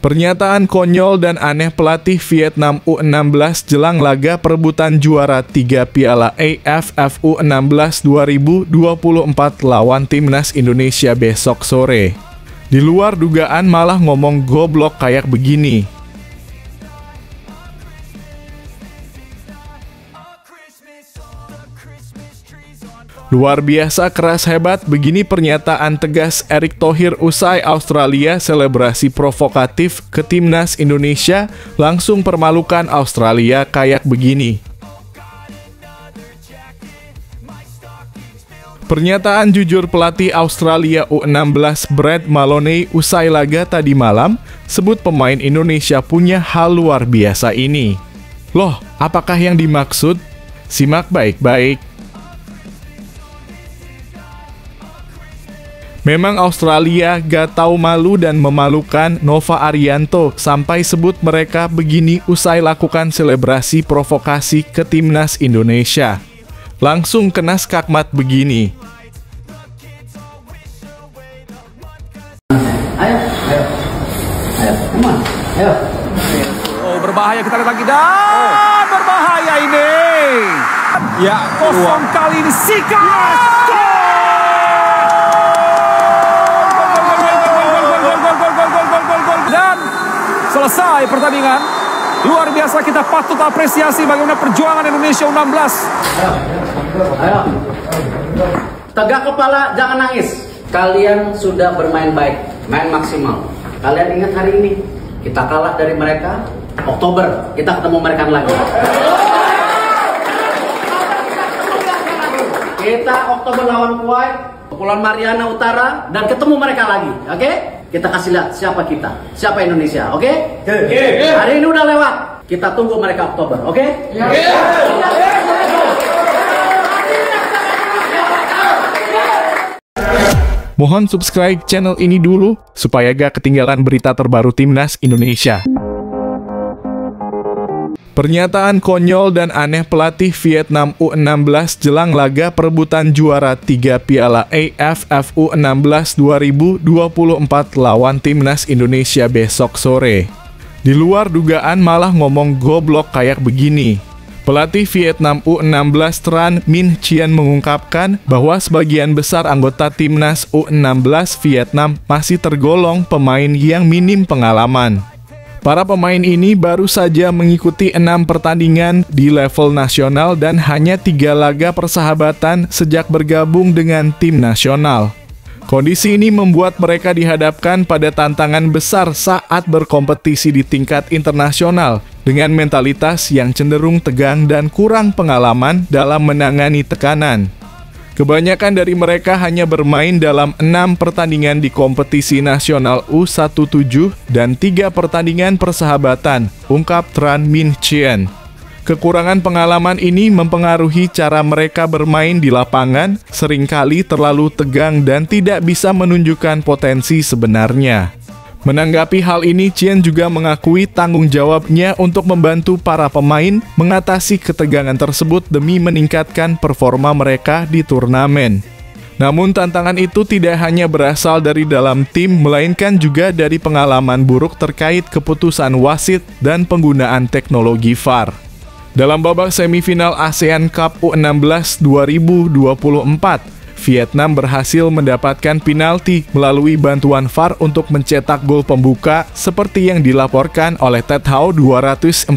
Pernyataan konyol dan aneh pelatih Vietnam U16 jelang laga perebutan juara 3 Piala AFF U16 2024 lawan Timnas Indonesia besok sore. Di luar dugaan malah ngomong goblok kayak begini. Luar biasa keras hebat, begini pernyataan tegas Erick Thohir usai Australia selebrasi provokatif ke Timnas Indonesia, langsung permalukan Australia kayak begini. Pernyataan jujur pelatih Australia U16 Brad Maloney usai laga tadi malam, sebut pemain Indonesia punya hal luar biasa ini. Loh, apakah yang dimaksud? Simak baik-baik. Memang Australia gak tahu malu dan memalukan, Nova Arianto sampai sebut mereka begini usai lakukan selebrasi provokasi ke Timnas Indonesia. Langsung kena skakmat begini. Ayo. Oh, berbahaya, kita lihat lagi dan berbahaya ini. Ya, kosong kali ini Sikas. Dan selesai pertandingan. Luar biasa, kita patut apresiasi bagaimana perjuangan Indonesia U16. Ayo. Tegak kepala, jangan nangis. Kalian sudah bermain baik, main maksimal. Kalian ingat hari ini, kita kalah dari mereka. Oktober, kita ketemu mereka lagi. Kita Oktober lawan Kuwait, Kepulauan Mariana Utara, dan ketemu mereka lagi. Oke? Kita kasih lihat siapa kita, siapa Indonesia. Oke? Hari ini udah lewat. Kita tunggu mereka Oktober. Oke? Mohon subscribe channel ini dulu, supaya gak ketinggalan berita terbaru Timnas Indonesia. Pernyataan konyol dan aneh pelatih Vietnam U16 jelang laga perebutan juara 3 Piala AFF U16 2024 lawan Timnas Indonesia besok sore. Di luar dugaan malah ngomong goblok kayak begini. Pelatih Vietnam U16 Tran Minh Chien mengungkapkan bahwa sebagian besar anggota Timnas U16 Vietnam masih tergolong pemain yang minim pengalaman. Para pemain ini baru saja mengikuti 6 pertandingan di level nasional dan hanya 3 laga persahabatan sejak bergabung dengan tim nasional. Kondisi ini membuat mereka dihadapkan pada tantangan besar saat berkompetisi di tingkat internasional dengan mentalitas yang cenderung tegang dan kurang pengalaman dalam menangani tekanan. Kebanyakan dari mereka hanya bermain dalam 6 pertandingan di kompetisi nasional U17 dan 3 pertandingan persahabatan, ungkap Tran Minh Chien. Kekurangan pengalaman ini mempengaruhi cara mereka bermain di lapangan, seringkali terlalu tegang dan tidak bisa menunjukkan potensi sebenarnya. Menanggapi hal ini, Chien juga mengakui tanggung jawabnya untuk membantu para pemain mengatasi ketegangan tersebut demi meningkatkan performa mereka di turnamen. Namun tantangan itu tidak hanya berasal dari dalam tim, melainkan juga dari pengalaman buruk terkait keputusan wasit dan penggunaan teknologi VAR. Dalam babak semifinal ASEAN Cup U16 2024, Vietnam berhasil mendapatkan penalti melalui bantuan VAR untuk mencetak gol pembuka seperti yang dilaporkan oleh Ted Hau 247.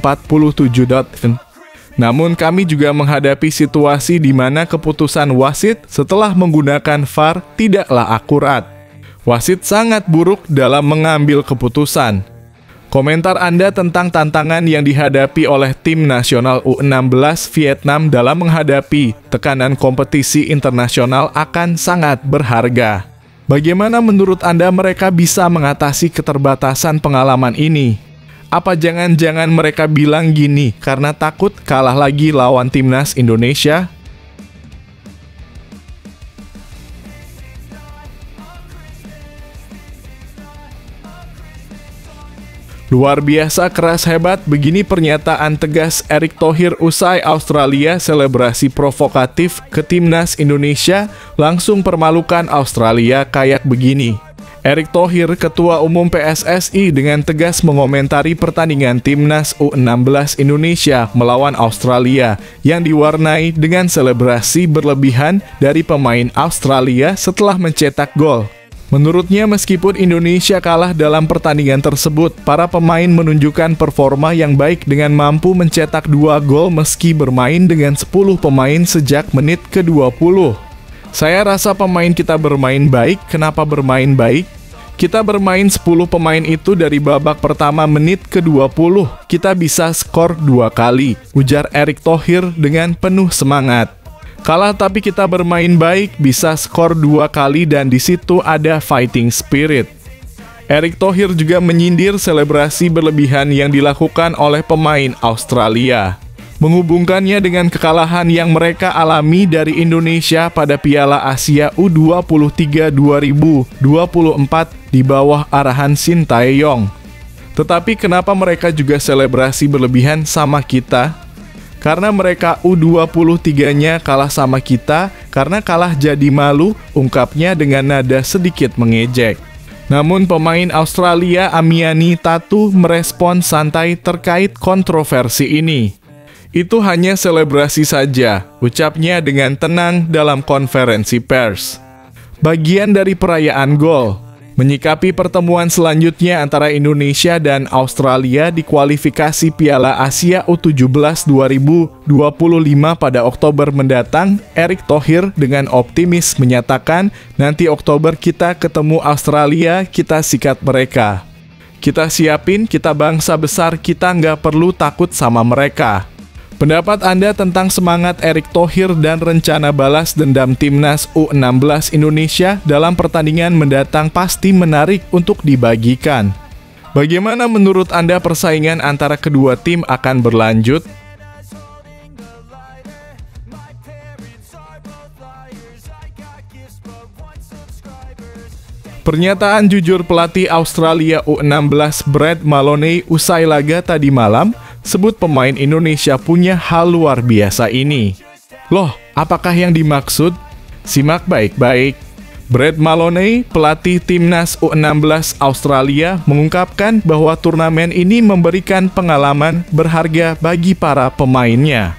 Namun kami juga menghadapi situasi di mana keputusan wasit setelah menggunakan VAR tidaklah akurat. Wasit sangat buruk dalam mengambil keputusan. Komentar Anda tentang tantangan yang dihadapi oleh tim nasional U16 Vietnam dalam menghadapi tekanan kompetisi internasional akan sangat berharga. Bagaimana menurut Anda mereka bisa mengatasi keterbatasan pengalaman ini? Apa jangan-jangan mereka bilang gini karena takut kalah lagi lawan Timnas Indonesia? Luar biasa keras hebat, begini pernyataan tegas Erick Thohir usai Australia selebrasi provokatif ke Timnas Indonesia, langsung permalukan Australia kayak begini. Erick Thohir, Ketua Umum PSSI, dengan tegas mengomentari pertandingan Timnas U16 Indonesia melawan Australia yang diwarnai dengan selebrasi berlebihan dari pemain Australia setelah mencetak gol. Menurutnya, meskipun Indonesia kalah dalam pertandingan tersebut, para pemain menunjukkan performa yang baik dengan mampu mencetak 2 gol meski bermain dengan 10 pemain sejak menit ke-20. Saya rasa pemain kita bermain baik. Kenapa bermain baik? Kita bermain 10 pemain itu dari babak pertama menit ke-20. Kita bisa skor 2 kali, ujar Erick Thohir dengan penuh semangat. Kalah tapi kita bermain baik, bisa skor 2 kali dan di situ ada fighting spirit. Erick Thohir juga menyindir selebrasi berlebihan yang dilakukan oleh pemain Australia, menghubungkannya dengan kekalahan yang mereka alami dari Indonesia pada Piala Asia U23 2024 di bawah arahan Shin Tae-yong. Tetapi kenapa mereka juga selebrasi berlebihan sama kita? Karena mereka U23-nya kalah sama kita, karena kalah jadi malu, ungkapnya dengan nada sedikit mengejek. Namun pemain Australia Amiani Tatu merespon santai terkait kontroversi ini. Itu hanya selebrasi saja, ucapnya dengan tenang dalam konferensi pers. Bagian dari perayaan gol. Menyikapi pertemuan selanjutnya antara Indonesia dan Australia di kualifikasi Piala Asia U17 2025 pada Oktober mendatang, Erick Thohir dengan optimis menyatakan, nanti Oktober kita ketemu Australia, kita sikat mereka. Kita siapin, kita bangsa besar, kita nggak perlu takut sama mereka. Pendapat Anda tentang semangat Erick Thohir dan rencana balas dendam Timnas U16 Indonesia dalam pertandingan mendatang pasti menarik untuk dibagikan. Bagaimana menurut Anda persaingan antara kedua tim akan berlanjut? Pernyataan jujur pelatih Australia U16 Brad Maloney usai laga tadi malam sebut pemain Indonesia punya hal luar biasa ini. Loh, apakah yang dimaksud? Simak baik-baik. Brad Maloney, pelatih Timnas U16 Australia, mengungkapkan bahwa turnamen ini memberikan pengalaman berharga bagi para pemainnya.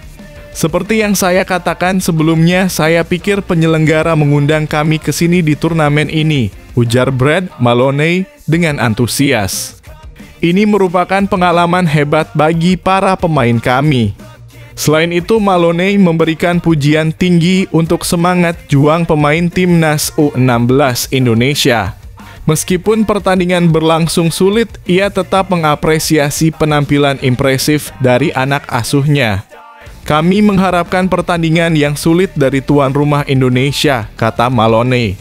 Seperti yang saya katakan sebelumnya, saya pikir penyelenggara mengundang kami ke sini di turnamen ini, ujar Brad Maloney dengan antusias. Ini merupakan pengalaman hebat bagi para pemain kami. Selain itu, Maloney memberikan pujian tinggi untuk semangat juang pemain Timnas U16 Indonesia. Meskipun pertandingan berlangsung sulit, ia tetap mengapresiasi penampilan impresif dari anak asuhnya. Kami mengharapkan pertandingan yang sulit dari tuan rumah Indonesia, kata Maloney.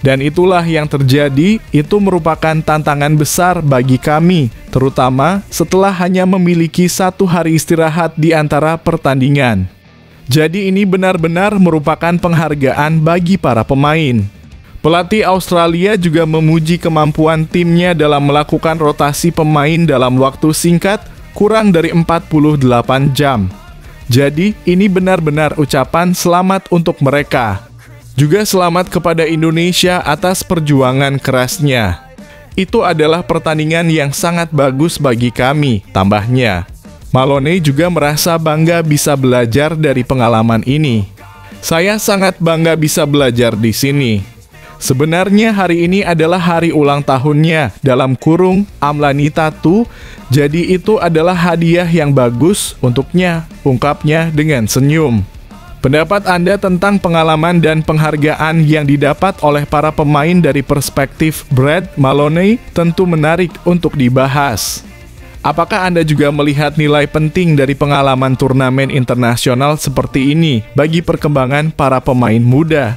Dan itulah yang terjadi, itu merupakan tantangan besar bagi kami, terutama setelah hanya memiliki 1 hari istirahat di antara pertandingan. Jadi ini benar-benar merupakan penghargaan bagi para pemain. Pelatih Australia juga memuji kemampuan timnya dalam melakukan rotasi pemain dalam waktu singkat, kurang dari 48 jam. Jadi ini benar-benar ucapan selamat untuk mereka. Juga selamat kepada Indonesia atas perjuangan kerasnya. Itu adalah pertandingan yang sangat bagus bagi kami, tambahnya. Maloney juga merasa bangga bisa belajar dari pengalaman ini. Saya sangat bangga bisa belajar di sini. Sebenarnya hari ini adalah hari ulang tahunnya, dalam kurung Amlani Tatu, jadi itu adalah hadiah yang bagus untuknya, ungkapnya dengan senyum. Pendapat Anda tentang pengalaman dan penghargaan yang didapat oleh para pemain dari perspektif Brad Maloney tentu menarik untuk dibahas. Apakah Anda juga melihat nilai penting dari pengalaman turnamen internasional seperti ini bagi perkembangan para pemain muda?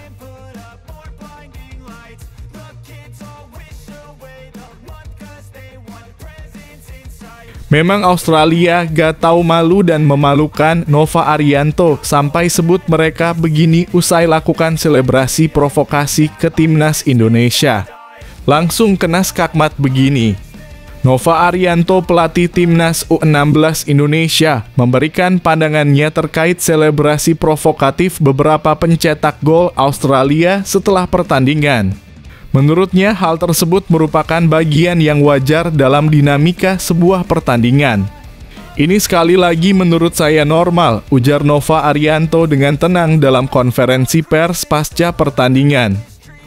Memang Australia gak tahu malu dan memalukan Nova Arianto sampai sebut mereka begini usai lakukan selebrasi provokasi ke Timnas Indonesia. Langsung kena skakmat begini. Nova Arianto, pelatih Timnas U16 Indonesia, memberikan pandangannya terkait selebrasi provokatif beberapa pencetak gol Australia setelah pertandingan. Menurutnya, hal tersebut merupakan bagian yang wajar dalam dinamika sebuah pertandingan. Ini sekali lagi menurut saya normal, ujar Nova Arianto dengan tenang dalam konferensi pers pasca pertandingan.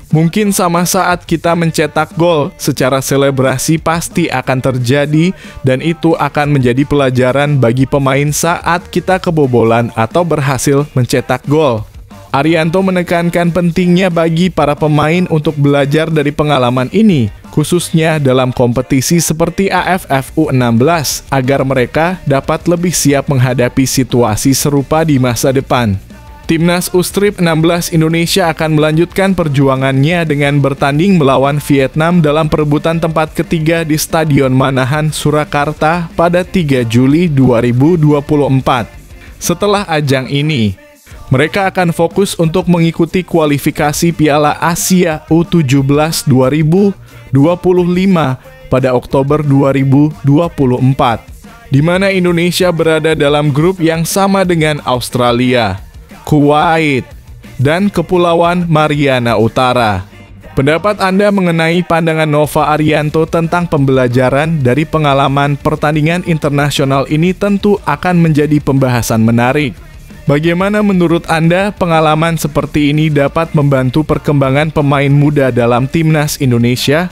Mungkin sama saat kita mencetak gol, secara selebrasi pasti akan terjadi dan itu akan menjadi pelajaran bagi pemain saat kita kebobolan atau berhasil mencetak gol. Arianto menekankan pentingnya bagi para pemain untuk belajar dari pengalaman ini, khususnya dalam kompetisi seperti AFF U16, agar mereka dapat lebih siap menghadapi situasi serupa di masa depan. Timnas U-Strip 16 Indonesia akan melanjutkan perjuangannya dengan bertanding melawan Vietnam dalam perebutan tempat ketiga di Stadion Manahan, Surakarta pada 3 Juli 2024. Setelah ajang ini, mereka akan fokus untuk mengikuti kualifikasi Piala Asia U17 2025 pada Oktober 2024, di mana Indonesia berada dalam grup yang sama dengan Australia, Kuwait, dan Kepulauan Mariana Utara. Pendapat Anda mengenai pandangan Nova Arianto tentang pembelajaran dari pengalaman pertandingan internasional ini tentu akan menjadi pembahasan menarik. Bagaimana menurut Anda pengalaman seperti ini dapat membantu perkembangan pemain muda dalam Timnas Indonesia?